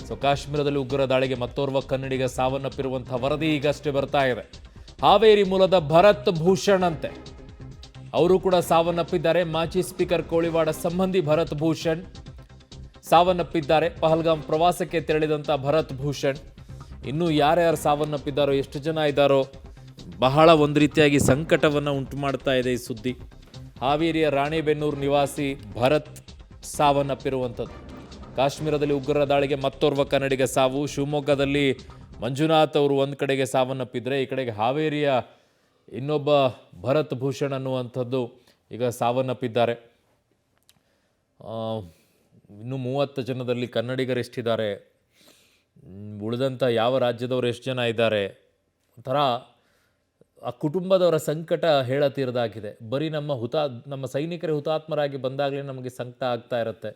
So ಕಾಶ್ಮೀರದಲ್ಲಿ ಉಗ್ರ ದಾಳಿಗೆ ಮತ್ತೋರ್ವ ಕನ್ನಡಿಗ ಸಾವನ್ನಪ್ಪಿರುವಂತಹ ವರದಿ ಈಗಷ್ಟೇ ಬರ್ತಾ ಇದೆ. ಹಾವೇರಿ ಮೂಲದ ಭರತ್ ಭೂಷಣ್ ಅಂತೆ, ಅವರು ಕೂಡ ಸಾವನ್ನಪ್ಪಿದ್ದಾರೆ. ಮಾಜಿ ಸ್ಪೀಕರ್ ಕೋಳಿವಾಡ ಸಂಬಂಧಿ ಭರತ್ ಭೂಷಣ್ ಸಾವನ್ನಪ್ಪಿದ್ದಾರೆ. ಪಹಲ್ಗಾಮ್ ಪ್ರವಾಸಕ್ಕೆ ತೆರಳಿದಂಥ ಭರತ್ ಭೂಷಣ್. ಇನ್ನೂ ಯಾರ್ಯಾರು ಸಾವನ್ನಪ್ಪಿದ್ದಾರೋ, ಎಷ್ಟು ಜನ ಇದ್ದಾರೋ, ಬಹಳ ಒಂದು ರೀತಿಯಾಗಿ ಸಂಕಟವನ್ನು ಉಂಟು ಮಾಡ್ತಾ ಇದೆ ಈ ಸುದ್ದಿ. ಹಾವೇರಿಯ ರಾಣೆಬೆನ್ನೂರು ನಿವಾಸಿ ಭರತ್ ಸಾವನ್ನಪ್ಪಿರುವಂಥದ್ದು. ಕಾಶ್ಮೀರದಲ್ಲಿ ಉಗ್ರರ ದಾಳಿಗೆ ಮತ್ತೋರ್ವ ಕನ್ನಡಿಗ ಸಾವು. ಶಿವಮೊಗ್ಗದಲ್ಲಿ ಮಂಜುನಾಥ್ ಅವರು ಒಂದು ಕಡೆಗೆ ಸಾವನ್ನಪ್ಪಿದ್ರೆ, ಈ ಕಡೆಗೆ ಹಾವೇರಿಯ ಇನ್ನೊಬ್ಬ ಭರತ್ ಭೂಷಣ್ ಅನ್ನುವಂಥದ್ದು ಈಗ ಸಾವನ್ನಪ್ಪಿದ್ದಾರೆ. ಇನ್ನು 30 ಜನದಲ್ಲಿ ಕನ್ನಡಿಗರು ಎಷ್ಟಿದ್ದಾರೆ, ಉಳಿದಂಥ ಯಾವ ರಾಜ್ಯದವರು ಎಷ್ಟು ಜನ ಇದ್ದಾರೆ, ಒಂಥರ ಆ ಕುಟುಂಬದವರ ಸಂಕಟ ಹೇಳತೀರದಾಗಿದೆ. ಬರೀ ನಮ್ಮ ಸೈನಿಕರೇ ಹುತಾತ್ಮರಾಗಿ ಬಂದಾಗಲೇ ನಮಗೆ ಸಂಕಟ ಆಗ್ತಾ ಇರುತ್ತೆ.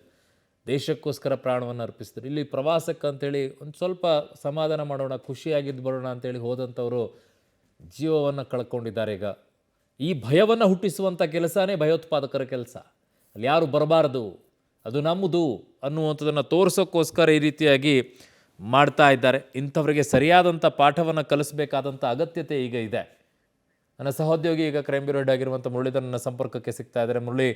ದೇಶಕ್ಕೋಸ್ಕರ ಪ್ರಾಣವನ್ನು ಅರ್ಪಿಸಿದ್ರು. ಇಲ್ಲಿ ಪ್ರವಾಸಕ್ಕೆ ಅಂತೇಳಿ ಒಂದು ಸ್ವಲ್ಪ ಸಮಾಧಾನ ಮಾಡೋಣ, ಖುಷಿಯಾಗಿದ್ದು ಬರೋಣ ಅಂತೇಳಿ ಹೋದಂಥವರು ಜೀವವನ್ನು ಕಳ್ಕೊಂಡಿದ್ದಾರೆ. ಈಗ ಈ ಭಯವನ್ನು ಹುಟ್ಟಿಸುವಂಥ ಕೆಲಸನೇ ಭಯೋತ್ಪಾದಕರ ಕೆಲಸ. ಅಲ್ಲಿ ಯಾರು ಬರಬಾರ್ದು, ಅದು ನಮ್ಮದು ಅನ್ನುವಂಥದ್ದನ್ನು ತೋರಿಸೋಕ್ಕೋಸ್ಕರ ಈ ರೀತಿಯಾಗಿ ಮಾಡ್ತಾ ಇದ್ದಾರೆ. ಇಂಥವರಿಗೆ ಸರಿಯಾದಂಥ ಪಾಠವನ್ನು ಕಲಿಸಬೇಕಾದಂಥ ಅಗತ್ಯತೆ ಈಗ ಇದೆ. ನನ್ನ ಸಹೋದ್ಯೋಗಿ ಈಗ ಕ್ರೈಮ್ ಬ್ಯೂರೋ ಹೆಡ್ ಆಗಿರುವಂಥ ಮುರಳೀಧರ್ ನನ್ನ ಸಂಪರ್ಕಕ್ಕೆ ಸಿಗ್ತಾ ಇದ್ದಾರೆ. ಮುರಳಿ,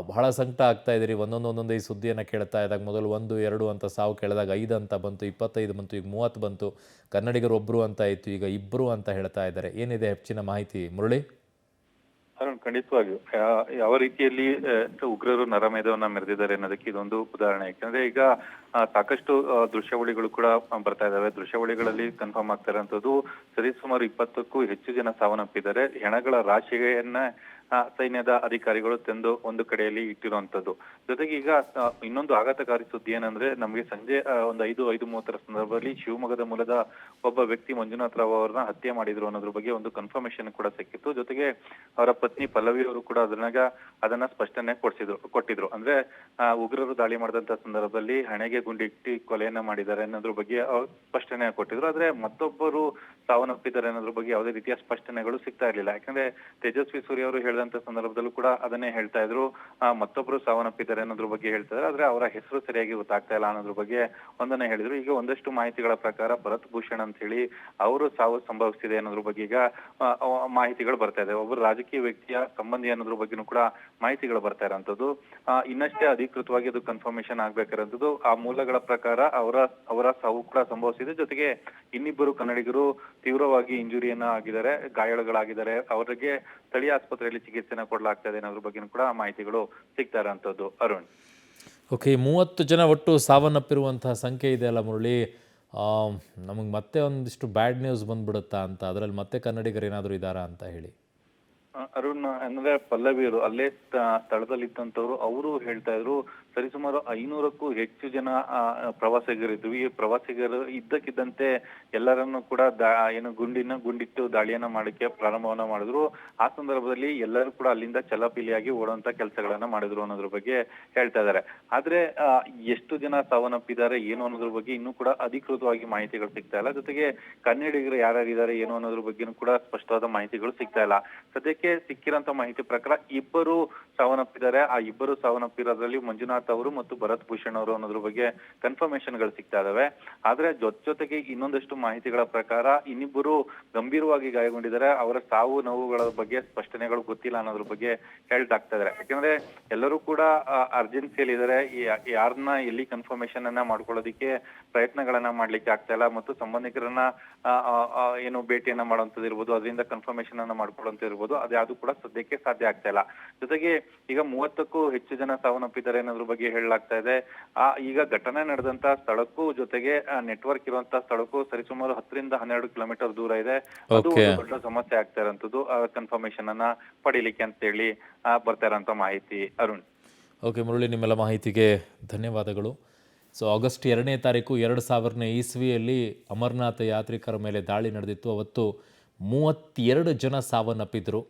ಬಹಳ ಸಂಕಟ ಆಗ್ತಾ ಇದ್ದೀರಿ. ಒಂದೊಂದು ಈ ಸುದ್ದಿಯನ್ನು ಕೇಳ್ತಾ ಇದ್ದಾಗ ಮೊದಲು 1, 2 ಅಂತ ಸಾವು ಕೇಳಿದಾಗ 5 ಅಂತ ಬಂತು, 25 ಬಂತು, ಈಗ 30 ಬಂತು. ಕನ್ನಡಿಗರು ಒಬ್ಬರು ಅಂತ ಇತ್ತು, ಈಗ 2 ಅಂತ ಹೇಳ್ತಾ ಇದ್ದಾರೆ. ಏನಿದೆ ಹೆಚ್ಚಿನ ಮಾಹಿತಿ ಮುರಳಿ? ಅರುಣ್, ಖಂಡಿತವಾಗಿಯೂ ಯಾವ ರೀತಿಯಲ್ಲಿ ಉಗ್ರರು ನರಮೇಧವನ್ನ ಮೆರೆದಿದ್ದಾರೆ ಅನ್ನೋದಕ್ಕೆ ಇದೊಂದು ಉದಾಹರಣೆ. ಯಾಕಂದ್ರೆ ಈಗ ಸಾಕಷ್ಟು ದೃಶ್ಯಾವಳಿಗಳು ಕೂಡ ಬರ್ತಾ ಇದಾವೆ. ದೃಶ್ಯಾವಳಿಗಳಲ್ಲಿ ಕನ್ಫರ್ಮ್ ಆಗ್ತಾ ಇರೋಂಥದ್ದು ಸರಿಸುಮಾರು 20ಕ್ಕೂ ಹೆಚ್ಚು ಜನ ಸಾವನ್ನಪ್ಪಿದ್ದಾರೆ. ಹೆಣಗಳ ರಾಶಿಯನ್ನ ಸೈನ್ಯದ ಅಧಿಕಾರಿಗಳು ತಂದು ಒಂದು ಕಡೆಯಲ್ಲಿ ಇಟ್ಟಿರುವಂತದ್ದು. ಜೊತೆಗೆ ಈಗ ಇನ್ನೊಂದು ಆಘಾತಕಾರಿ ಸುದ್ದಿ ಏನಂದ್ರೆ, ನಮಗೆ ಸಂಜೆ ಒಂದು 5:30 ಸಂದರ್ಭದಲ್ಲಿ ಶಿವಮೊಗ್ಗದ ಮೂಲದ ಒಬ್ಬ ವ್ಯಕ್ತಿ ಮಂಜುನಾಥ್ ರಾವ್ ಅವರನ್ನ ಹತ್ಯೆ ಮಾಡಿದ್ರು ಅನ್ನೋದ್ರ ಬಗ್ಗೆ ಒಂದು ಕನ್ಫರ್ಮೇಶನ್ ಕೂಡ ಸಿಕ್ಕಿತ್ತು. ಜೊತೆಗೆ ಅವರ ಪತ್ನಿ ಪಲ್ಲವಿ ಅವರು ಕೂಡ ಅದನ್ನ ಸ್ಪಷ್ಟನೆ ಕೊಟ್ಟಿದ್ರು. ಅಂದ್ರೆ ಉಗ್ರರು ದಾಳಿ ಮಾಡಿದಂತ ಸಂದರ್ಭದಲ್ಲಿ ಹಣೆಗೆ ಗುಂಡಿಟ್ಟಿ ಕೊಲೆಯನ್ನ ಮಾಡಿದ್ದಾರೆ ಅನ್ನೋದ್ರ ಬಗ್ಗೆ ಸ್ಪಷ್ಟನೆ ಕೊಟ್ಟಿದ್ರು. ಆದ್ರೆ ಮತ್ತೊಬ್ಬರು ಸಾವನ್ನಪ್ಪಿದ್ದಾರೆ ಅನ್ನೋದ್ರ ಬಗ್ಗೆ ಯಾವುದೇ ರೀತಿಯ ಸ್ಪಷ್ಟನೆಗಳು ಸಿಗ್ತಾ ಇರ್ಲಿಲ್ಲ. ಯಾಕಂದ್ರೆ ತೇಜಸ್ವಿ ಸೂರ್ಯ ಅವರು ಹೇಳಿದಂತ ಸಂದರ್ಭದಲ್ಲೂ ಕೂಡ ಅದನ್ನೇ ಹೇಳ್ತಾ ಇದ್ರು, ಮತ್ತೊಬ್ರು ಸಾವನ್ನಪ್ಪಿದ್ದಾರೆ ಅನ್ನೋದ್ರ ಬಗ್ಗೆ ಹೇಳ್ತಾ ಇದ್ದಾರೆ. ಆದ್ರೆ ಅವರ ಹೆಸರು ಸರಿಯಾಗಿ ಗೊತ್ತಾಗ್ತಾ ಇಲ್ಲ ಅನ್ನೋದ್ರ ಬಗ್ಗೆ ಒಂದನ್ನೇ ಹೇಳಿದ್ರು. ಈಗ ಒಂದಷ್ಟು ಮಾಹಿತಿಗಳ ಪ್ರಕಾರ ಭರತ್ ಭೂಷಣ್ ಅಂತ ಹೇಳಿ ಅವರು ಸಾವು ಸಂಭವಿಸಿದೆ ಅನ್ನೋದ್ರ ಬಗ್ಗೆ ಈಗ ಮಾಹಿತಿಗಳು ಬರ್ತಾ ಇದೆ. ಒಬ್ಬರು ರಾಜಕೀಯ ವ್ಯಕ್ತಿಯ ಸಂಬಂಧಿ ಅನ್ನೋದ್ರ ಬಗ್ಗೆನೂ ಕೂಡ ಮಾಹಿತಿಗಳು ಬರ್ತಾ ಇರೋಂಥದ್ದು. ಇನ್ನಷ್ಟೇ ಅಧಿಕೃತವಾಗಿ ಅದು ಕನ್ಫರ್ಮೇಶನ್ ಆಗ್ಬೇಕಿರೋಂಥದ್ದು. ಆ ಮೂಲಗಳ ಪ್ರಕಾರ ಅವರ ಸಾವು ಕೂಡ ಸಂಭವಿಸಿದೆ. ಜೊತೆಗೆ ಇನ್ನಿಬ್ಬರು ಕನ್ನಡಿಗರು ತೀವ್ರವಾಗಿ ಇಂಜುರಿಯನ್ನ ಆಗಿದ್ದಾರೆ, ಗಾಯಾಳುಗಳಾಗಿದ್ದಾರೆ. ಅವರಿಗೆ ಸ್ಥಳೀಯ ಆಸ್ಪತ್ರೆಯಲ್ಲಿ ಚಿಕಿತ್ಸೆನ ಕೊಡಲಾಗ್ತಾ ಇದೆ ಅನ್ನೋದ್ರ ಬಗ್ಗೆ ಕೂಡ ಮಾಹಿತಿಗಳು ಸಿಗ್ತಾ ಇರೋಂಥದ್ದು. ಅರುಣ್, ಓಕೆ, 30 ಜನ ಒಟ್ಟು ಸಾವನ್ನಪ್ಪಿರುವಂತಹ ಸಂಖ್ಯೆ ಇದೆ ಅಲ್ಲ ಮುರಳಿ, ನಮಗೆ ಮತ್ತೆ ಒಂದಿಷ್ಟು ಬ್ಯಾಡ್ ನ್ಯೂಸ್ ಬಂದ್ಬಿಡುತ್ತಾ ಅಂತ, ಅದರಲ್ಲಿ ಮತ್ತೆ ಕನ್ನಡಿಗರು ಏನಾದರೂ ಇದ್ದಾರಾ ಅಂತ ಹೇಳಿ? ಅರುಣ್, ಅಂದ್ರೆ ಪಲ್ಲವಿಯರು ಅಲ್ಲೇ ಸ್ಥಳದಲ್ಲಿದ್ದಂಥವ್ರು ಅವರು ಹೇಳ್ತಾ ಇದ್ರು, ಸರಿಸುಮಾರು 500ಕ್ಕೂ ಹೆಚ್ಚು ಜನ ಪ್ರವಾಸಿಗರಿದ್ವು. ಈ ಪ್ರವಾಸಿಗರು ಇದ್ದಕ್ಕಿದ್ದಂತೆ ಎಲ್ಲರನ್ನು ಕೂಡ ಗುಂಡಿಟ್ಟು ದಾಳಿಯನ್ನ ಮಾಡಕ್ಕೆ ಪ್ರಾರಂಭವನ್ನ ಮಾಡಿದ್ರು. ಆ ಸಂದರ್ಭದಲ್ಲಿ ಎಲ್ಲರೂ ಕೂಡ ಅಲ್ಲಿಂದ ಚಲಪಿಲಿಯಾಗಿ ಓಡುವಂತ ಕೆಲಸಗಳನ್ನ ಮಾಡಿದ್ರು ಅನ್ನೋದ್ರ ಬಗ್ಗೆ ಹೇಳ್ತಾ ಇದ್ದಾರೆ. ಆದ್ರೆ ಎಷ್ಟು ಜನ ಸಾವನ್ನಪ್ಪಿದ್ದಾರೆ ಏನು ಅನ್ನೋದ್ರ ಬಗ್ಗೆ ಇನ್ನೂ ಕೂಡ ಅಧಿಕೃತವಾಗಿ ಮಾಹಿತಿಗಳು ಸಿಗ್ತಾ ಇಲ್ಲ. ಜೊತೆಗೆ ಕನ್ನಡಿಗರು ಯಾರ್ಯಾರಿದ್ದಾರೆ ಏನು ಅನ್ನೋದ್ರ ಬಗ್ಗೆನೂ ಕೂಡ ಸ್ಪಷ್ಟವಾದ ಮಾಹಿತಿಗಳು ಸಿಗ್ತಾ ಇಲ್ಲ. ಸದ್ಯಕ್ಕೆ ಸಿಕ್ಕಿರೋಂತ ಮಾಹಿತಿ ಪ್ರಕಾರ 2 ಸಾವನ್ನಪ್ಪಿದ್ದಾರೆ. ಆ 2 ಸಾವನ್ನಪ್ಪಿರೋದ್ರಲ್ಲಿ ಮಂಜುನಾಥ್ ಅವರು ಮತ್ತು ಭರತ್ ಭೂಷಣ್ ಅವರು ಅನ್ನೋದ್ರ ಬಗ್ಗೆ ಕನ್ಫರ್ಮೇಶನ್ ಗಳು ಸಿಗ್ತಾ ಇದಾವೆ. ಆದ್ರೆ ಜೊತೆಗೆ ಇನ್ನೊಂದಷ್ಟು ಮಾಹಿತಿಗಳ ಪ್ರಕಾರ ಇನ್ನಿಬ್ಬರು ಗಂಭೀರವಾಗಿ ಗಾಯಗೊಂಡಿದ್ದಾರೆ. ಅವರ ಸಾವು ನೋವುಗಳ ಬಗ್ಗೆ ಸ್ಪಷ್ಟನೆಗಳು ಗೊತ್ತಿಲ್ಲ ಅನ್ನೋದ್ರ ಬಗ್ಗೆ ಹೇಳ್ತಾಗ್ತಾ ಇದಾರೆ. ಯಾಕಂದ್ರೆ ಎಲ್ಲರೂ ಕೂಡ ಅರ್ಜೆನ್ಸಿಯಲ್ಲಿ ಇದಾರೆ. ಯಾರನ್ನ ಎಲ್ಲಿ ಕನ್ಫರ್ಮೇಶನ್ ಅನ್ನ ಮಾಡ್ಕೊಳ್ಳೋದಿಕ್ಕೆ ಪ್ರಯತ್ನಗಳನ್ನ ಮಾಡ್ಲಿಕ್ಕೆ ಆಗ್ತಾ ಇಲ್ಲ. ಮತ್ತು ಸಂಬಂಧಿಕರನ್ನ ಏನು ಭೇಟಿಯನ್ನ ಮಾಡುವಂತದ್ದು ಇರ್ಬೋದು, ಅದರಿಂದ ಕನ್ಫರ್ಮೇಶನ್ ಅನ್ನ ಮಾಡ್ಕೊಳ್ಳುವಂತ ಇರ್ಬೋದು, ಅದ್ಯಾವುದು ಕೂಡ ಸದ್ಯಕ್ಕೆ ಸಾಧ್ಯ ಆಗ್ತಾ ಇಲ್ಲ. ಜೊತೆಗೆ ಈಗ 30ಕ್ಕೂ ಹೆಚ್ಚು ಜನ ಸಾವನ್ನಪ್ಪಿದ್ದಾರೆ ಅನ್ನೋದ್ರ ಬಗ್ಗೆ ಹೇಳಲಾಗ್ತಾ ಇದೆ. ಈಗ ಘಟನೆ ನಡೆದಂತ ಸ್ಥಳಕ್ಕೂ ಜೊತೆಗೆ ನೆಟ್ವರ್ಕ್ ಇರುವಂತ ಸ್ಥಳಕ್ಕೂ ಸರಿಸುಮಾರು 10ರಿಂದ 12 ಕಿಲೋಮೀಟರ್ ದೂರ ಇದೆ. ಅದು ದೊಡ್ಡ ಸಮಸ್ಯೆ ಆಗ್ತಾ ಇರೋಂಥದ್ದು ಕನ್ಫರ್ಮೇಶನ್ ಅನ್ನ ಪಡಿಲಿಕ್ಕೆ ಅಂತ ಹೇಳಿ ಬರ್ತಾ ಇರೋಂಥ ಮಾಹಿತಿ. ಅರುಣ್, ಓಕೆ ಮುರಳಿ, ನಿಮ್ಮೆಲ್ಲ ಮಾಹಿತಿಗೆ ಧನ್ಯವಾದಗಳು. ಸೊ ಆಗಸ್ಟ್ 2ನೇ ತಾರೀಕು 2000ನೇ ಇಸ್ವಿಯಲ್ಲಿ ಅಮರನಾಥ ಯಾತ್ರಿಕರ ಮೇಲೆ ದಾಳಿ ನಡೆದಿತ್ತು. ಅವತ್ತು 32 ಜನ ಸಾವನ್ನಪ್ಪಿದ್ರು.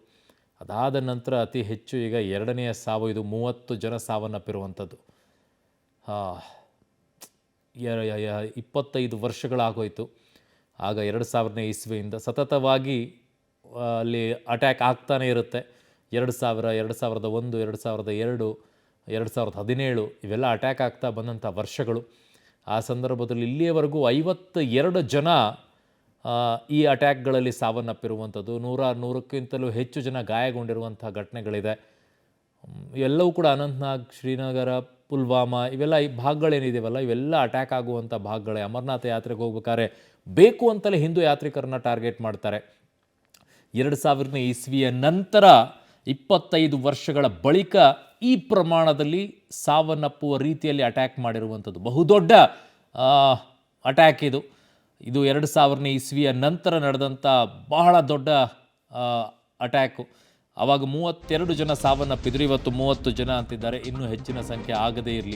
ಅದಾದ ನಂತರ ಅತಿ ಹೆಚ್ಚು ಈಗ 2ನೆಯ ಸಾವು, ಇದು 30 ಜನ ಸಾವನ್ನಪ್ಪಿರುವಂಥದ್ದು. 25 ವರ್ಷಗಳಾಗೋಯ್ತು. ಆಗ 2000ನೇ ಇಸ್ವಿಯಿಂದ ಸತತವಾಗಿ ಅಲ್ಲಿ ಅಟ್ಯಾಕ್ ಆಗ್ತಾನೇ ಇರುತ್ತೆ. 2000, 2001, 2002, 2017 ಇವೆಲ್ಲ ಅಟ್ಯಾಕ್ ಆಗ್ತಾ ಬಂದಂಥ ವರ್ಷಗಳು. ಆ ಸಂದರ್ಭದಲ್ಲಿ ಇಲ್ಲಿಯವರೆಗೂ 52 ಜನ ಈ ಅಟ್ಯಾಕ್ಗಳಲ್ಲಿ ಸಾವನ್ನಪ್ಪಿರುವಂಥದ್ದು, 100ಕ್ಕಿಂತಲೂ ಹೆಚ್ಚು ಜನ ಗಾಯಗೊಂಡಿರುವಂಥ ಘಟನೆಗಳಿದೆ. ಇವೆಲ್ಲವೂ ಕೂಡ ಅನಂತನಾಗ್, ಶ್ರೀನಗರ, ಪುಲ್ವಾಮಾ ಇವೆಲ್ಲ ಈ ಭಾಗಗಳೇನಿದೆಯಲ್ಲ ಇವೆಲ್ಲ ಅಟ್ಯಾಕ್ ಆಗುವಂಥ ಭಾಗಗಳೇ. ಅಮರನಾಥ ಯಾತ್ರೆಗೆ ಹೋಗ್ಬೇಕಾದ್ರೆ ಬೇಕು ಅಂತಲೇ ಹಿಂದೂ ಯಾತ್ರಿಕರನ್ನ ಟಾರ್ಗೆಟ್ ಮಾಡ್ತಾರೆ. 2000ನೇ ಇಸ್ವಿಯ ನಂತರ 25 ವರ್ಷಗಳ ಬಳಿಕ ಈ ಪ್ರಮಾಣದಲ್ಲಿ ಸಾವನ್ನಪ್ಪುವ ರೀತಿಯಲ್ಲಿ ಅಟ್ಯಾಕ್ ಮಾಡಿರುವಂಥದ್ದು ಬಹುದೊಡ್ಡ ಅಟ್ಯಾಕ್ ಇದು. 2000ನೇ ಇಸ್ವಿಯ ನಂತರ ನಡೆದಂಥ ಬಹಳ ದೊಡ್ಡ ಅಟ್ಯಾಕು. ಆವಾಗ 32 ಜನ ಸಾವನ್ನಪ್ಪಿದ್ರು, ಇವತ್ತು 30 ಜನ ಅಂತಿದ್ದಾರೆ. ಇನ್ನೂ ಹೆಚ್ಚಿನ ಸಂಖ್ಯೆ ಆಗದೇ ಇರಲಿ.